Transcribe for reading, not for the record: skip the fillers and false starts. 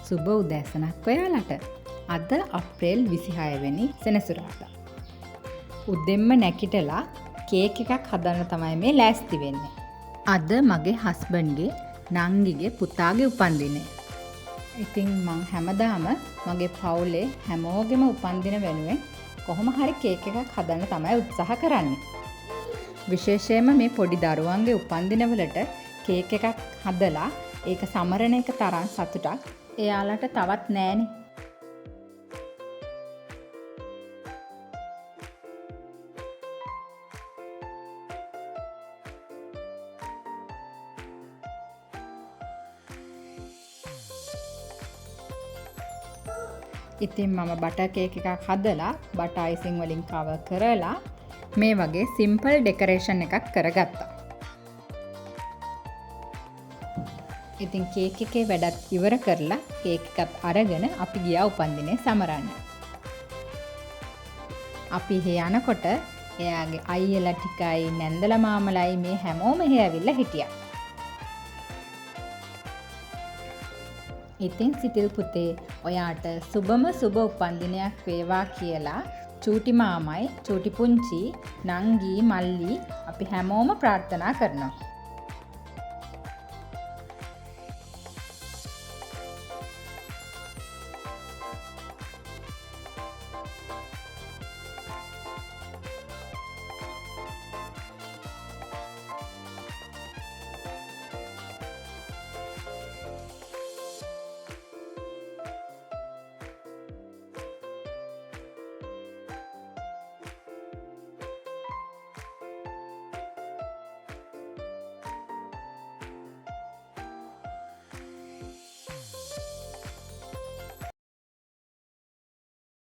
සුබ උදෑසනක් ඔයාලට. අද අප්‍රේල් 26 වෙනි සෙනසුරාදා. උදෙන්ම නැගිටලා කේක් එකක් හදන්න තමයි මේ ලෑස්ති වෙන්නේ. අද මගේ හස්බන්ඩ්ගේ නංගිගේ පුතාගේ උපන්දිනය. ඉතින් මං හැමදාම මගේ පවුලේ හැමෝගෙම උපන්දින වෙනුවෙන් කොහොම හරි කේක් එකක් හදන්න තමයි උත්සාහ කරන්නේ. විශේෂයෙන්ම මේ පොඩි දරුවන්ගේ උපන්දිනවලට කේක් එකක් හදලා ඒක සමරන එක තරම් සතුටක් එයාලට තවත් නෑනේ. ඉතින් මම බටර් කේක් එකක් හදලා බටර් අයිසිං වලින් කවර් කරලා මේ වගේ සිම්පල් ඩෙකරේෂන් එකක් කරගත්තා. ඉතින් කේක් එකේ වැඩත් ඉවර කරලා කේක් එකත් අරගෙන අපි ගියා උපන්දිනේ සමරන්න. අපි එහෙ යනකොට එයාගේ අයියලා ටිකයි නැන්දලා මාමලයි මේ හැමෝම එහෙ ඇවිල්ලා හිටියා. ඉතින් සිටිල් පුතේ ඔයාට සුබම සුබ උපන්දිනයක් වේවා කියලා චූටි මාමයි චූටි පුංචි නංගි මල්ලි අපි හැමෝම ප්‍රාර්ථනා කරනවා.